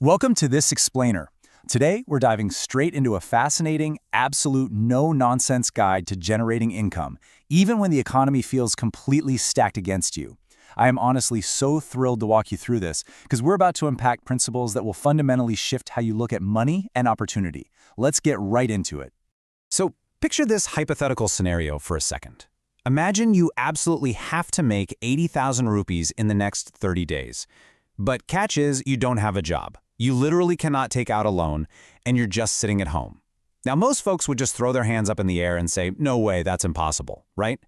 Welcome to This Explainer. Today, we're diving straight into a fascinating, absolute no-nonsense guide to generating income, even when the economy feels completely stacked against you. I am honestly so thrilled to walk you through this, because we're about to unpack principles that will fundamentally shift how you look at money and opportunity. Let's get right into it. So, picture this hypothetical scenario for a second. Imagine you absolutely have to make 80,000 rupees in the next 30 days. But catch is, you don't have a job. You literally cannot take out a loan, and you're just sitting at home. Now, most folks would just throw their hands up in the air and say, no way, that's impossible, right?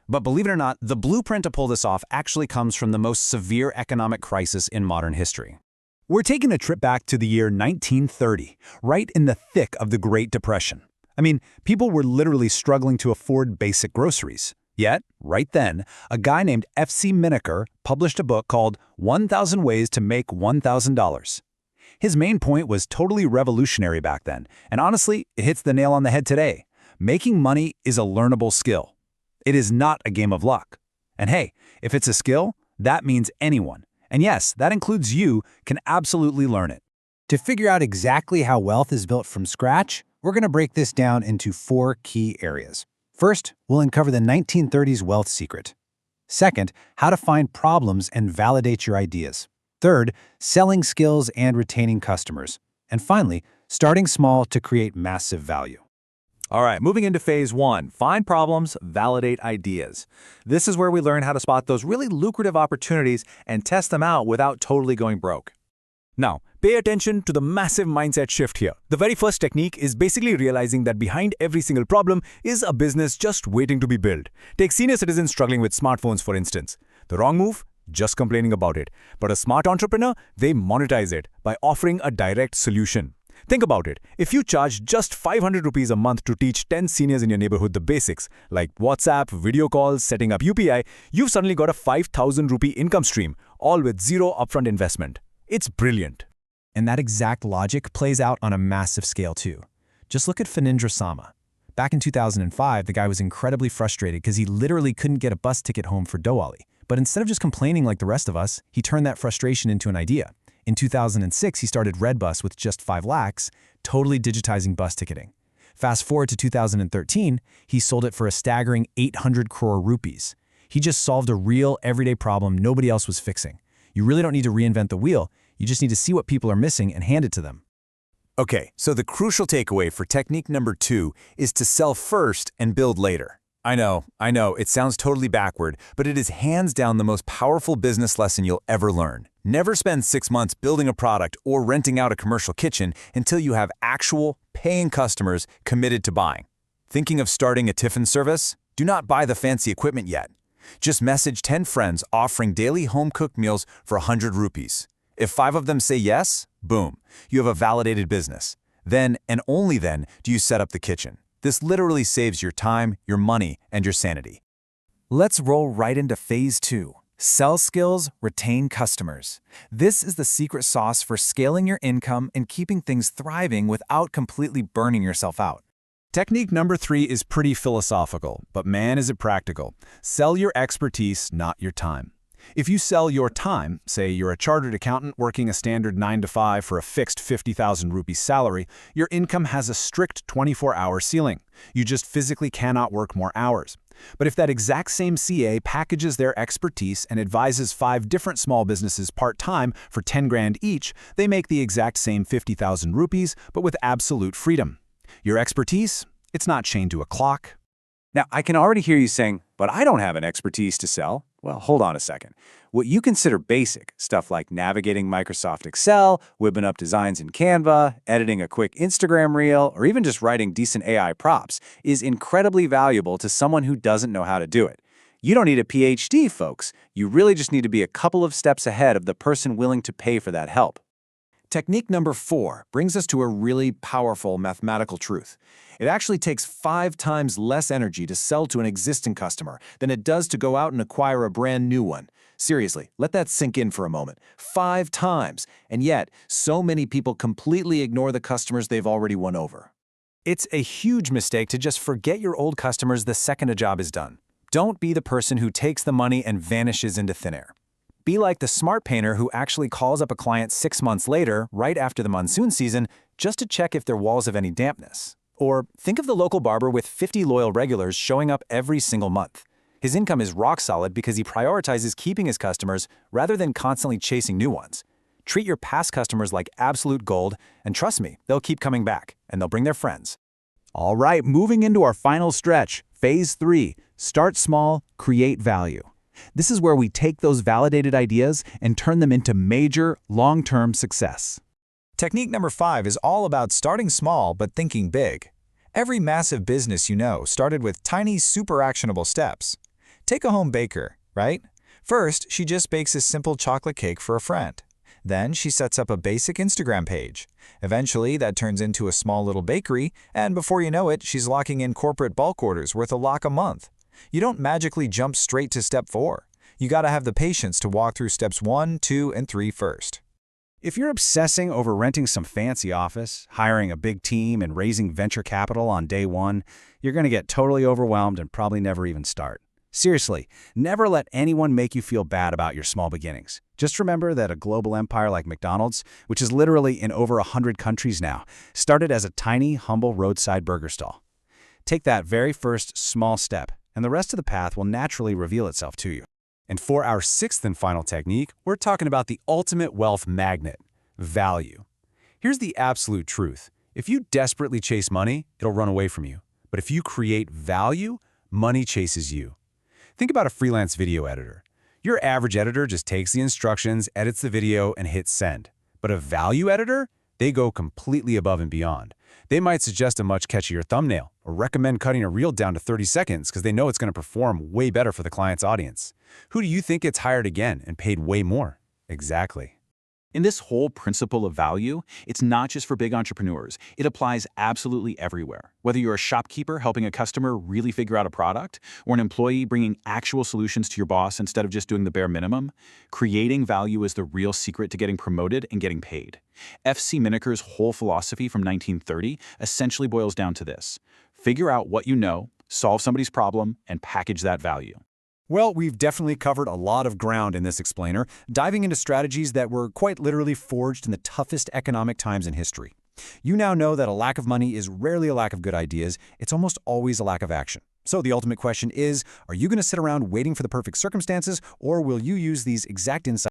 But believe it or not, the blueprint to pull this off actually comes from the most severe economic crisis in modern history. We're taking a trip back to the year 1930, right in the thick of the Great Depression. I mean, people were literally struggling to afford basic groceries. Yet, right then, a guy named F.C. Minaker published a book called 1,000 Ways to Make $1,000. His main point was totally revolutionary back then, and honestly, it hits the nail on the head today. Making money is a learnable skill. It is not a game of luck. And hey, if it's a skill, that means anyone, and yes, that includes you, can absolutely learn it. To figure out exactly how wealth is built from scratch, we're going to break this down into 4 key areas. First, we'll uncover the 1930s wealth secret. Second, how to find problems and validate your ideas. Third, selling skills and retaining customers. And finally, starting small to create massive value. All right, moving into phase 1, find problems, validate ideas. This is where we learn how to spot those really lucrative opportunities and test them out without totally going broke. Now, pay attention to the massive mindset shift here. The very first technique is basically realizing that behind every single problem is a business just waiting to be built. Take senior citizens struggling with smartphones, for instance. The wrong move? Just complaining about it. But a smart entrepreneur, they monetize it by offering a direct solution. Think about it. If you charge just 500 rupees a month to teach 10 seniors in your neighborhood the basics, like WhatsApp, video calls, setting up UPI, you've suddenly got a 5,000 rupee income stream, all with zero upfront investment. It's brilliant. And that exact logic plays out on a massive scale too. Just look at Phanindra Sama. Back in 2005, the guy was incredibly frustrated because he literally couldn't get a bus ticket home for Diwali. But instead of just complaining like the rest of us, he turned that frustration into an idea. In 2006, he started Redbus with just 5 lakhs, totally digitizing bus ticketing. Fast forward to 2013, he sold it for a staggering 800 crore rupees. He just solved a real, everyday problem nobody else was fixing. You really don't need to reinvent the wheel. You just need to see what people are missing and hand it to them. Okay, so the crucial takeaway for technique number 2 is to sell first and build later. I know, it sounds totally backward, but it is hands down the most powerful business lesson you'll ever learn. Never spend 6 months building a product or renting out a commercial kitchen until you have actual, paying customers committed to buying. Thinking of starting a tiffin service? Do not buy the fancy equipment yet. Just message 10 friends offering daily home-cooked meals for 100 rupees. If 5 of them say yes, boom, you have a validated business. Then, and only then, do you set up the kitchen. This literally saves your time, your money, and your sanity. Let's roll right into phase 2. Sell skills, retain customers. This is the secret sauce for scaling your income and keeping things thriving without completely burning yourself out. Technique number 3 is pretty philosophical, but man is it practical. Sell your expertise, not your time. If you sell your time, say you're a chartered accountant working a standard 9-to-5 for a fixed 50,000 rupees salary, your income has a strict 24-hour ceiling. You just physically cannot work more hours. But if that exact same CA packages their expertise and advises 5 different small businesses part-time for 10 grand each, they make the exact same 50,000 rupees, but with absolute freedom. Your expertise? It's not chained to a clock. Now, I can already hear you saying, but I don't have an expertise to sell. Well, hold on a second. What you consider basic, stuff like navigating Microsoft Excel, whipping up designs in Canva, editing a quick Instagram reel, or even just writing decent AI props, is incredibly valuable to someone who doesn't know how to do it. You don't need a PhD, folks. You really just need to be a couple of steps ahead of the person willing to pay for that help. Technique number 4 brings us to a really powerful mathematical truth. It actually takes 5 times less energy to sell to an existing customer than it does to go out and acquire a brand new one. Seriously, let that sink in for a moment. 5 times. And yet, so many people completely ignore the customers they've already won over. It's a huge mistake to just forget your old customers the second a job is done. Don't be the person who takes the money and vanishes into thin air. Be like the smart painter who actually calls up a client 6 months later, right after the monsoon season, just to check if their walls have any dampness. Or think of the local barber with 50 loyal regulars showing up every single month. His income is rock solid because he prioritizes keeping his customers rather than constantly chasing new ones. Treat your past customers like absolute gold, and trust me, they'll keep coming back, and they'll bring their friends. All right, moving into our final stretch, Phase 3, start small, create value. This is where we take those validated ideas and turn them into major, long-term success. Technique number 5 is all about starting small but thinking big. Every massive business you know started with tiny, super actionable steps. Take a home baker, right? First, she just bakes a simple chocolate cake for a friend. Then she sets up a basic Instagram page. Eventually, that turns into a small little bakery, and before you know it, she's locking in corporate bulk orders worth a lakh a month. You don't magically jump straight to step 4. You gotta have the patience to walk through steps 1, 2, and 3 first. If you're obsessing over renting some fancy office, hiring a big team, and raising venture capital on day 1, you're going to get totally overwhelmed and probably never even start. Seriously, never let anyone make you feel bad about your small beginnings. Just remember that a global empire like McDonald's, which is literally in over 100 countries now, started as a tiny, humble roadside burger stall. Take that very first small step, and the rest of the path will naturally reveal itself to you. And for our 6th and final technique, we're talking about the ultimate wealth magnet, value. Here's the absolute truth. If you desperately chase money, it'll run away from you. But if you create value, money chases you. Think about a freelance video editor. Your average editor just takes the instructions, edits the video, and hits send. But a value editor? They go completely above and beyond. They might suggest a much catchier thumbnail or recommend cutting a reel down to 30 seconds because they know it's going to perform way better for the client's audience. Who do you think gets hired again and paid way more? Exactly. In this whole principle of value, it's not just for big entrepreneurs. It applies absolutely everywhere. Whether you're a shopkeeper helping a customer really figure out a product, or an employee bringing actual solutions to your boss instead of just doing the bare minimum, creating value is the real secret to getting promoted and getting paid. F.C. Minaker's whole philosophy from 1930 essentially boils down to this: figure out what you know, solve somebody's problem, and package that value. Well, we've definitely covered a lot of ground in this explainer, diving into strategies that were quite literally forged in the toughest economic times in history. You now know that a lack of money is rarely a lack of good ideas, it's almost always a lack of action. So the ultimate question is, are you going to sit around waiting for the perfect circumstances, or will you use these exact insights